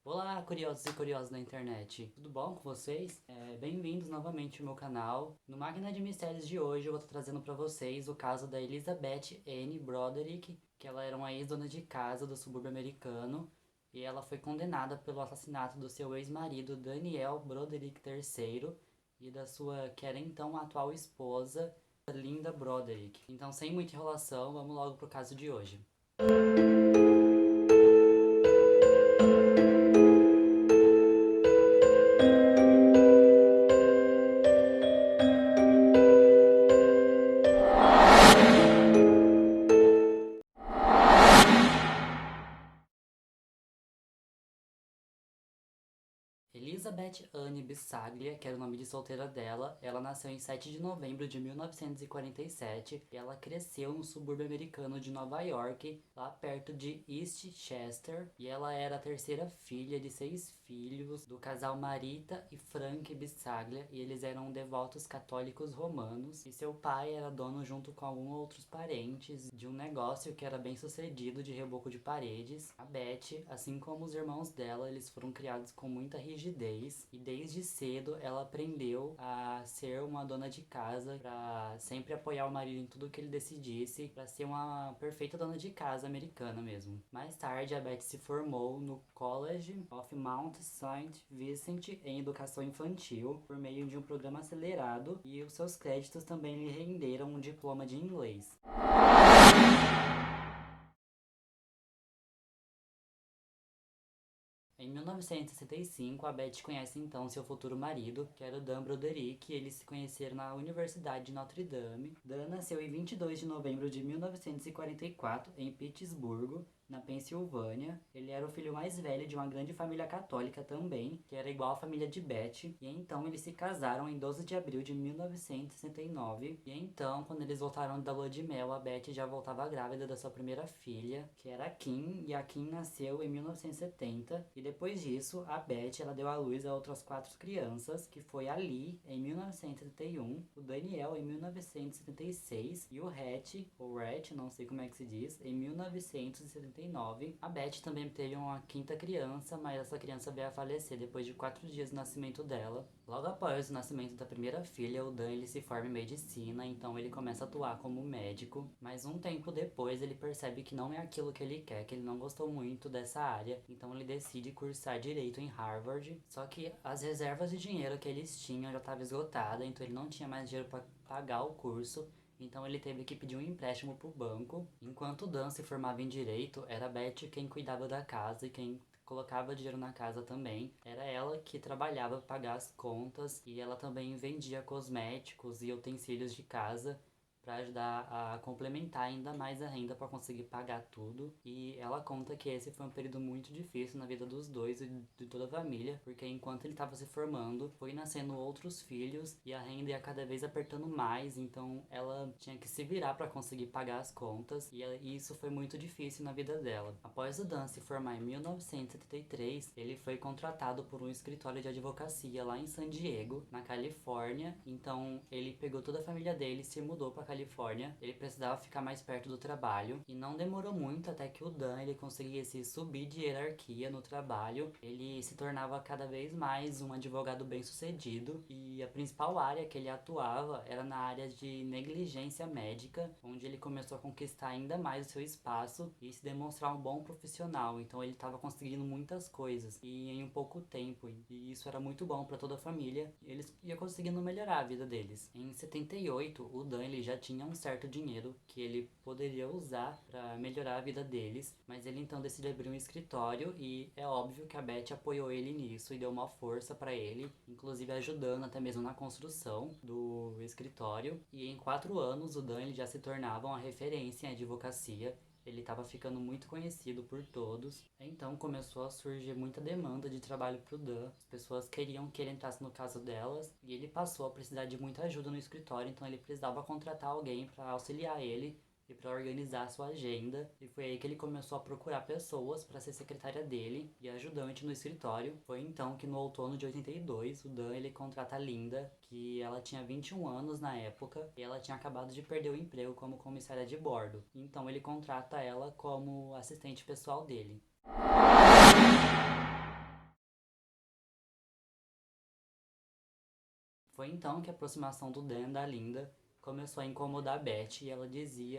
Olá, curiosos e curiosas da internet, tudo bom com vocês? Bem-vindos novamente ao meu canal. No Máquina de Mistérios de hoje eu vou estar trazendo para vocês o caso da Elizabeth Anne Broderick, que ela era uma ex-dona de casa do subúrbio americano e ela foi condenada pelo assassinato do seu ex-marido Daniel Broderick III e da sua, que era então atual esposa, Linda Broderick. Então, sem muita enrolação, vamos logo pro caso de hoje. Elizabeth Anne Bisaglia, que era o nome de solteira dela, ela nasceu em 7 de novembro de 1947 e ela cresceu no subúrbio americano de Nova York, lá perto de East Chester, e ela era a terceira filha de 6 filhos do casal Marita e Frank Bisaglia, e eles eram devotos católicos romanos, e seu pai era dono junto com alguns outros parentes de um negócio que era bem sucedido de reboco de paredes. A Beth, assim como os irmãos dela, eles foram criados com muita rigidez e desde cedo ela aprendeu a ser uma dona de casa, para sempre apoiar o marido em tudo que ele decidisse, para ser uma perfeita dona de casa americana mesmo. Mais tarde a Beth se formou no College of Mount Saint Vincent em educação infantil por meio de um programa acelerado, e os seus créditos também lhe renderam um diploma de inglês. Em 1965, a Beth conhece então seu futuro marido, que era o Dan Broderick, e eles se conheceram na Universidade de Notre Dame. Dan nasceu em 22 de novembro de 1944, em Pittsburgh, na Pensilvânia. Ele era o filho mais velho de uma grande família católica também, que era igual à família de Beth, e então eles se casaram em 12 de abril de 1969. E então, quando eles voltaram da lua de mel, a Beth já voltava grávida da sua primeira filha, que era a Kim, e a Kim nasceu em 1970, e depois disso, a Beth ela deu à luz a outras 4 crianças, que foi a Lee em 1971, o Daniel em 1976 e o Rhett, ou Rhett, não sei como é que se diz, em 1979. A Beth também teve uma quinta criança, mas essa criança veio a falecer depois de 4 dias do nascimento dela. Logo após o nascimento da primeira filha, o Dan ele se forma em medicina, então ele começa a atuar como médico, mas um tempo depois ele percebe que não é aquilo que ele quer, que ele não gostou muito dessa área, então ele decide cursar direito em Harvard. Só que as reservas de dinheiro que eles tinham já estavam esgotadas, então ele não tinha mais dinheiro para pagar o curso. Então ele teve que pedir um empréstimo pro banco. Enquanto o Dan se formava em direito, era a Beth quem cuidava da casa e quem colocava dinheiro na casa também. Era ela que trabalhava para pagar as contas, e ela também vendia cosméticos e utensílios de casa para ajudar a complementar ainda mais a renda para conseguir pagar tudo. E ela conta que esse foi um período muito difícil na vida dos dois e de toda a família, porque enquanto ele estava se formando, foi nascendo outros filhos e a renda ia cada vez apertando mais, então ela tinha que se virar para conseguir pagar as contas, e isso foi muito difícil na vida dela. Após o Dan se formar em 1973, ele foi contratado por um escritório de advocacia lá em San Diego, na Califórnia. Então ele pegou toda a família dele e se mudou para Califórnia. Ele precisava ficar mais perto do trabalho e não demorou muito até que o Dan ele conseguisse subir de hierarquia no trabalho. Ele se tornava cada vez mais um advogado bem sucedido, e a principal área que ele atuava era na área de negligência médica, onde ele começou a conquistar ainda mais o seu espaço e se demonstrar um bom profissional. Então ele estava conseguindo muitas coisas e em um pouco tempo, e isso era muito bom para toda a família. Eles iam conseguindo melhorar a vida deles. Em 78, o Dan ele já tinha um certo dinheiro que ele poderia usar para melhorar a vida deles, mas ele então decidiu abrir um escritório, e é óbvio que a Beth apoiou ele nisso e deu uma força para ele, inclusive ajudando até mesmo na construção do escritório. E em 4 anos o Dan ele já se tornava uma referência em advocacia. Ele estava ficando muito conhecido por todos, então começou a surgir muita demanda de trabalho pro Dan. As pessoas queriam que ele entrasse no caso delas, e ele passou a precisar de muita ajuda no escritório, então ele precisava contratar alguém para auxiliar ele e para organizar a sua agenda, e foi aí que ele começou a procurar pessoas para ser secretária dele e ajudante no escritório. Foi então que no outono de 82, o Dan ele contrata a Linda, que ela tinha 21 anos na época, e ela tinha acabado de perder o emprego como comissária de bordo. Então ele contrata ela como assistente pessoal dele. Foi então que a aproximação do Dan da Linda começou a incomodar a Beth e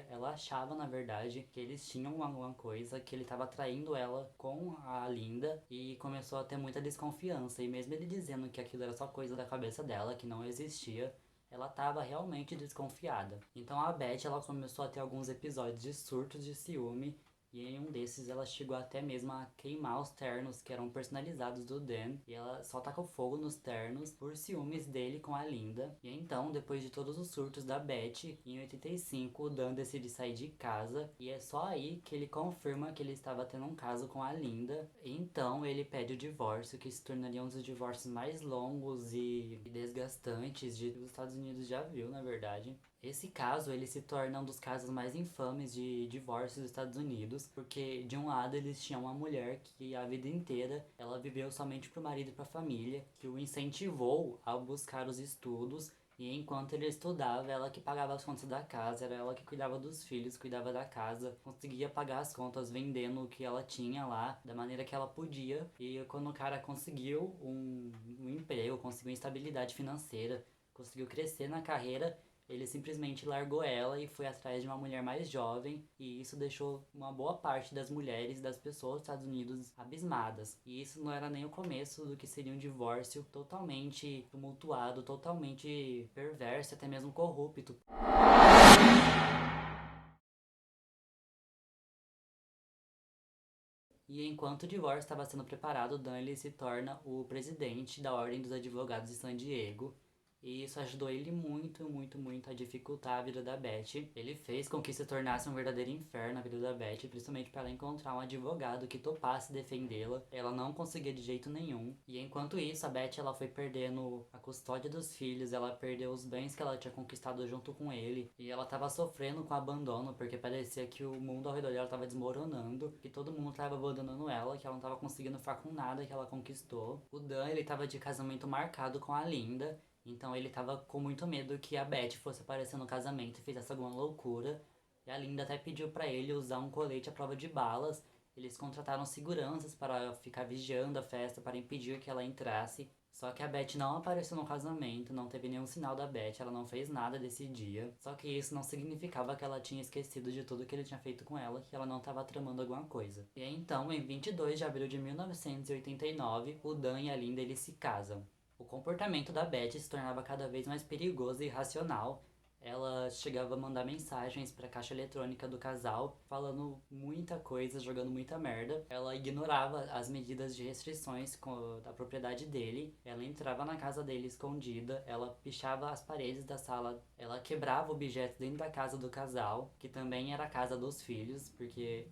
ela achava na verdade que eles tinham alguma coisa, que ele estava traindo ela com a Linda e começou a ter muita desconfiança. E mesmo ele dizendo que aquilo era só coisa da cabeça dela, que não existia, ela estava realmente desconfiada. Então a Beth ela começou a ter alguns episódios de surtos de ciúme. E em um desses ela chegou até mesmo a queimar os ternos que eram personalizados do Dan. E ela só tacou fogo nos ternos por ciúmes dele com a Linda. E então, depois de todos os surtos da Beth, em 85 o Dan decide sair de casa. E é só aí que ele confirma que ele estava tendo um caso com a Linda. E então ele pede o divórcio, que se tornaria um dos divórcios mais longos e desgastantes que os Estados Unidos já viu, na verdade. Esse caso, ele se torna um dos casos mais infames de divórcio dos Estados Unidos, porque de um lado eles tinham uma mulher que a vida inteira ela viveu somente pro marido e pra família, que o incentivou a buscar os estudos, e enquanto ele estudava, ela que pagava as contas da casa, era ela que cuidava dos filhos, cuidava da casa, conseguia pagar as contas vendendo o que ela tinha lá, da maneira que ela podia, e quando o cara conseguiu um emprego, conseguiu estabilidade financeira, conseguiu crescer na carreira, ele simplesmente largou ela e foi atrás de uma mulher mais jovem, e isso deixou uma boa parte das mulheres, das pessoas dos Estados Unidos abismadas. E isso não era nem o começo do que seria um divórcio totalmente tumultuado, totalmente perverso, até mesmo corrupto. E enquanto o divórcio estava sendo preparado, Dan ele se torna o presidente da Ordem dos Advogados de San Diego. E isso ajudou ele muito, muito, muito a dificultar a vida da Beth. Ele fez com que se tornasse um verdadeiro inferno a vida da Beth, principalmente para ela encontrar um advogado que topasse defendê-la. Ela não conseguia de jeito nenhum. E enquanto isso, a Beth ela foi perdendo a custódia dos filhos, ela perdeu os bens que ela tinha conquistado junto com ele. E ela estava sofrendo com abandono, porque parecia que o mundo ao redor dela estava desmoronando, que todo mundo estava abandonando ela, que ela não estava conseguindo ficar com nada que ela conquistou. O Dan, ele estava de casamento marcado com a Linda. Então ele tava com muito medo que a Beth fosse aparecer no casamento e fizesse alguma loucura. E a Linda até pediu pra ele usar um colete à prova de balas. Eles contrataram seguranças para ficar vigiando a festa para impedir que ela entrasse. Só que a Beth não apareceu no casamento, não teve nenhum sinal da Beth, ela não fez nada desse dia. Só que isso não significava que ela tinha esquecido de tudo que ele tinha feito com ela, que ela não estava tramando alguma coisa. E então, em 22 de abril de 1989, o Dan e a Linda eles se casam. O comportamento da Beth se tornava cada vez mais perigoso e irracional. Ela chegava a mandar mensagens para a caixa eletrônica do casal, falando muita coisa, jogando muita merda. Ela ignorava as medidas de restrições da propriedade dele. Ela entrava na casa dele escondida. Ela pichava as paredes da sala. Ela quebrava objetos dentro da casa do casal, que também era a casa dos filhos, porque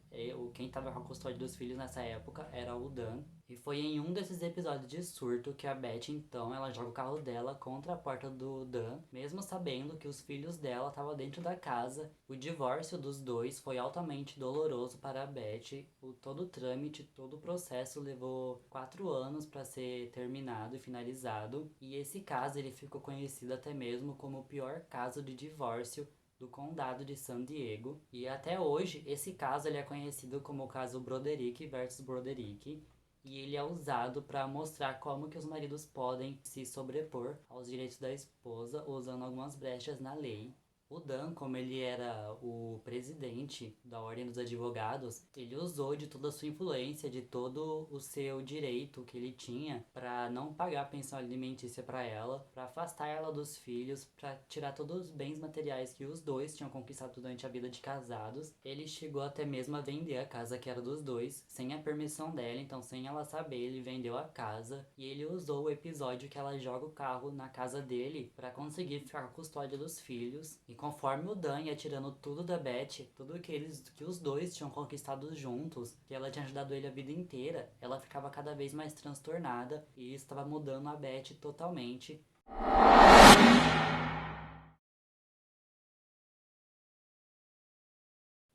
quem estava com a custódia dos filhos nessa época era o Dan. E foi em um desses episódios de surto que a Beth, então, ela joga o carro dela contra a porta do Dan, mesmo sabendo que os filhos dela estavam dentro da casa. O divórcio dos dois foi altamente doloroso para a Beth. Todo o trâmite, todo o processo levou 4 anos para ser terminado e finalizado. E esse caso ele ficou conhecido até mesmo como o pior caso de divórcio do condado de San Diego. E até hoje, esse caso ele é conhecido como o caso Broderick versus Broderick. E ele é usado para mostrar como que os maridos podem se sobrepor aos direitos da esposa usando algumas brechas na lei. O Dan, como ele era o presidente da Ordem dos Advogados, ele usou de toda a sua influência, de todo o seu direito que ele tinha para não pagar pensão alimentícia para ela, para afastar ela dos filhos, para tirar todos os bens materiais que os dois tinham conquistado durante a vida de casados. Ele chegou até mesmo a vender a casa que era dos dois, sem a permissão dela, então sem ela saber, ele vendeu a casa. E ele usou o episódio que ela joga o carro na casa dele para conseguir ficar com a custódia dos filhos. E conforme o Dan ia tirando tudo da Beth, tudo que os dois tinham conquistado juntos, que ela tinha ajudado ele a vida inteira, ela ficava cada vez mais transtornada e isso estava mudando a Beth totalmente.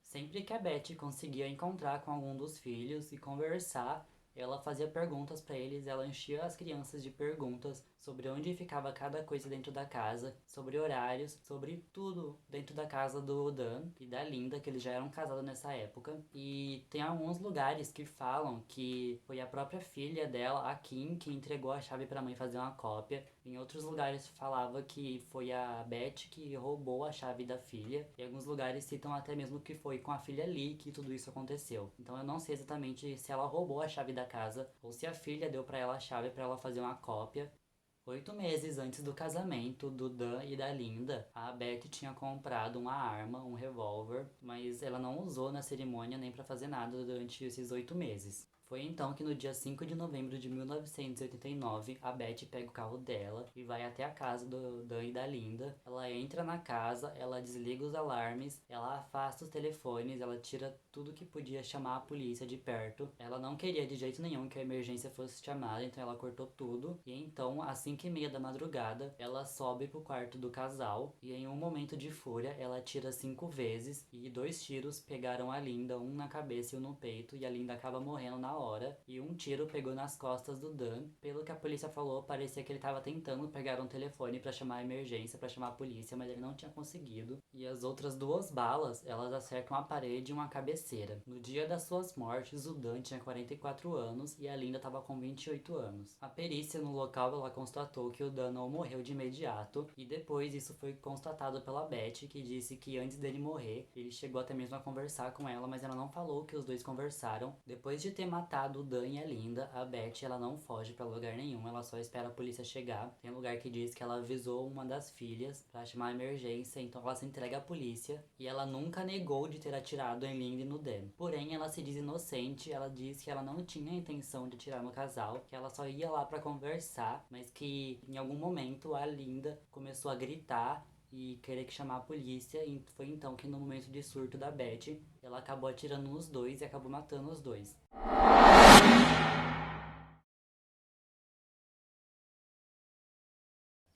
Sempre que a Beth conseguia encontrar com algum dos filhos e conversar, ela fazia perguntas pra eles, ela enchia as crianças de perguntas sobre onde ficava cada coisa dentro da casa, sobre horários, sobre tudo dentro da casa do Dan e da Linda, que eles já eram casados nessa época. E tem alguns lugares que falam que foi a própria filha dela, a Kim, que entregou a chave pra mãe fazer uma cópia. Em outros lugares falava que foi a Beth que roubou a chave da filha. E alguns lugares citam até mesmo que foi com a filha Lee que tudo isso aconteceu. Então eu não sei exatamente se ela roubou a chave da casa ou se a filha deu pra ela a chave pra ela fazer uma cópia. 8 meses antes do casamento do Dan e da Linda, a Beth tinha comprado uma arma, um revólver, mas ela não usou na cerimônia nem pra fazer nada durante esses 8 meses. Foi então que no dia 5 de novembro de 1989, a Beth pega o carro dela e vai até a casa do Dan e da Linda. Ela entra na casa, ela desliga os alarmes, ela afasta os telefones, ela tira tudo que podia chamar a polícia de perto. Ela não queria de jeito nenhum que a emergência fosse chamada, então ela cortou tudo. E então, às 5h30 da madrugada, ela sobe pro quarto do casal e em um momento de fúria, ela tira 5 vezes e 2 tiros pegaram a Linda, um na cabeça e um no peito, e a Linda acaba morrendo na hora. E um tiro pegou nas costas do Dan. Pelo que a polícia falou, parecia que ele tava tentando pegar um telefone pra chamar a emergência, pra chamar a polícia, mas ele não tinha conseguido. E as outras 2 balas, elas acertam a parede e uma cabeceira. No dia das suas mortes, o Dan tinha 44 anos e a Linda tava com 28 anos. A perícia no local, ela constatou que o Dan não morreu de imediato, e depois isso foi constatado pela Beth, que disse que antes dele morrer, ele chegou até mesmo a conversar com ela, mas ela não falou que os dois conversaram. Depois de ter matado o Dan e a Linda, a Beth, ela não foge pra lugar nenhum, ela só espera a polícia chegar. Tem lugar que diz que ela avisou uma das filhas pra chamar a emergência, então ela se entrega à polícia, e ela nunca negou de ter atirado em Linda e no Dan. Porém, ela se diz inocente, ela diz que ela não tinha a intenção de atirar no casal, que ela só ia lá pra conversar, mas que em algum momento a Linda começou a gritar e querer que chamar a polícia, e foi então que no momento de surto da Beth, ela acabou atirando nos dois e acabou matando os dois.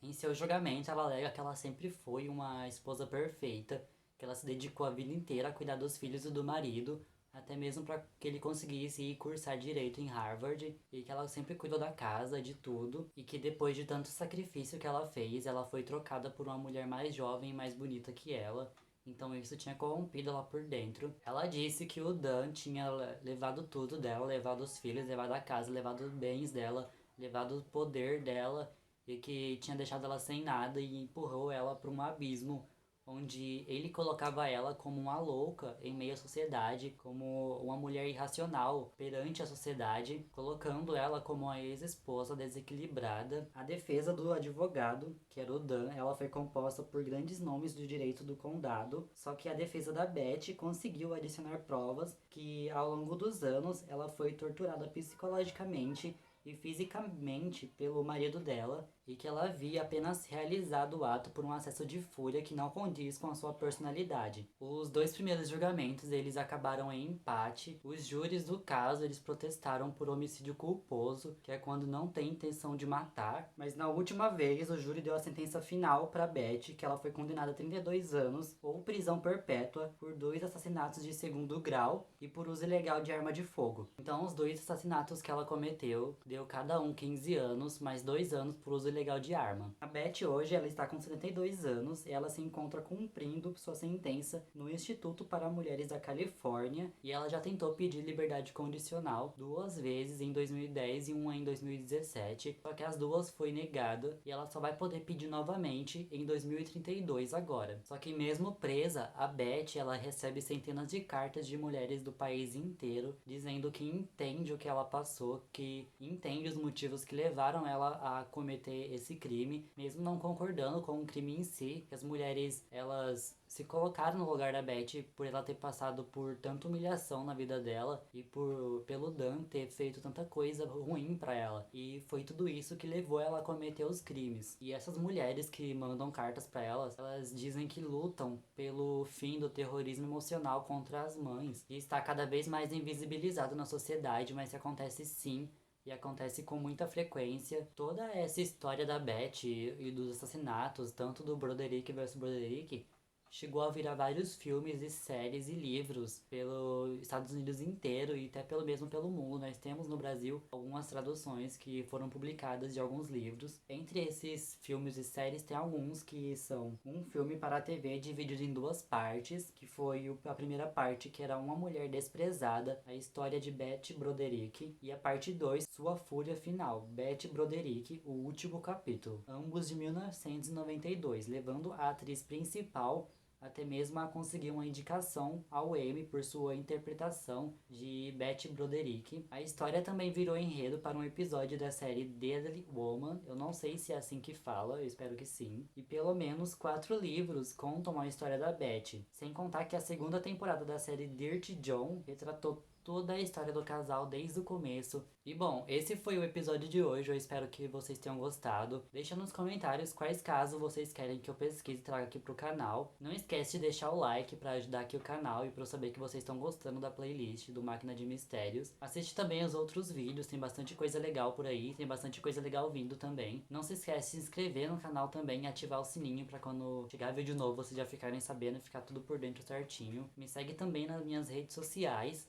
Em seu julgamento, ela alega que ela sempre foi uma esposa perfeita, que ela se dedicou a vida inteira a cuidar dos filhos e do marido, até mesmo para que ele conseguisse ir cursar direito em Harvard, e que ela sempre cuidou da casa, de tudo, e que depois de tanto sacrifício que ela fez, ela foi trocada por uma mulher mais jovem e mais bonita que ela. Então isso tinha corrompido ela por dentro. Ela disse que o Dan tinha levado tudo dela, levado os filhos, levado a casa, levado os bens dela, levado o poder dela, e que tinha deixado ela sem nada e empurrou ela para um abismo onde ele colocava ela como uma louca em meio à sociedade, como uma mulher irracional perante a sociedade, colocando ela como a ex-esposa desequilibrada. A defesa do advogado, que era o Dan, ela foi composta por grandes nomes do direito do condado, só que a defesa da Beth conseguiu adicionar provas que ao longo dos anos ela foi torturada psicologicamente e fisicamente pelo marido dela, e que ela havia apenas realizado o ato por um acesso de fúria que não condiz com a sua personalidade. Os 2 primeiros julgamentos, eles acabaram em empate. Os júris do caso, eles protestaram por homicídio culposo, que é quando não tem intenção de matar, mas na última vez o júri deu a sentença final para Beth, que ela foi condenada a 32 anos ou prisão perpétua por 2 assassinatos de segundo grau e por uso ilegal de arma de fogo. Então os 2 assassinatos que ela cometeu deu cada um 15 anos, mais 2 anos por uso ilegal de arma. A Beth hoje ela está com 72 anos e ela se encontra cumprindo sua sentença no Instituto para Mulheres da Califórnia, e ela já tentou pedir liberdade condicional 2 vezes em 2010 e uma em 2017, só que as 2 foi negada e ela só vai poder pedir novamente em 2032 agora. Só que mesmo presa, a Beth ela recebe centenas de cartas de mulheres do país inteiro dizendo que entende o que ela passou, que entende os motivos que levaram ela a cometer esse crime, mesmo não concordando com o crime em si, que as mulheres, elas se colocaram no lugar da Beth por ela ter passado por tanta humilhação na vida dela e pelo Dan ter feito tanta coisa ruim pra ela. E foi tudo isso que levou ela a cometer os crimes. E essas mulheres que mandam cartas pra elas, elas dizem que lutam pelo fim do terrorismo emocional contra as mães, e está cada vez mais invisibilizado na sociedade, mas que acontece sim. E acontece com muita frequência. Toda essa história da Beth e dos assassinatos, tanto do Broderick versus Broderick, chegou a virar vários filmes e séries e livros pelo Estados Unidos inteiro e até pelo mundo. Nós temos no Brasil algumas traduções que foram publicadas de alguns livros. Entre esses filmes e séries tem alguns que são um filme para a TV dividido em duas partes, que foi a primeira parte, que era Uma Mulher Desprezada, a história de Beth Broderick, e a parte 2, Sua Fúria Final, Beth Broderick, o último capítulo, ambos de 1992, levando a atriz principal até mesmo a conseguir uma indicação ao Emmy por sua interpretação de Beth Broderick. A história também virou enredo para um episódio da série Deadly Woman, eu não sei se é assim que fala, eu espero que sim. E pelo menos 4 livros contam a história da Beth, sem contar que a segunda temporada da série Dirty John retratou toda a história do casal desde o começo. E bom, esse foi o episódio de hoje, eu espero que vocês tenham gostado. Deixa nos comentários quais casos vocês querem que eu pesquise e traga aqui pro canal. Não esquece de deixar o like pra ajudar aqui o canal e pra eu saber que vocês estão gostando da playlist do Máquina de Mistérios. Assiste também os outros vídeos, tem bastante coisa legal por aí, tem bastante coisa legal vindo também. Não se esquece de se inscrever no canal também e ativar o sininho pra quando chegar vídeo novo vocês já ficarem sabendo e ficar tudo por dentro certinho. Me segue também nas minhas redes sociais,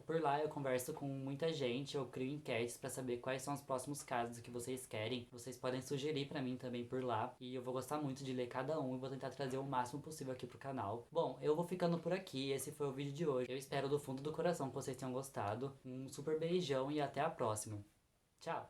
por lá eu converso com muita gente, eu crio enquetes pra saber quais são os próximos casos que vocês querem. Vocês podem sugerir pra mim também por lá, e eu vou gostar muito de ler cada um e vou tentar trazer o máximo possível aqui pro canal. Bom, eu vou ficando por aqui, esse foi o vídeo de hoje. Eu espero do fundo do coração que vocês tenham gostado. Um super beijão e até a próxima. Tchau!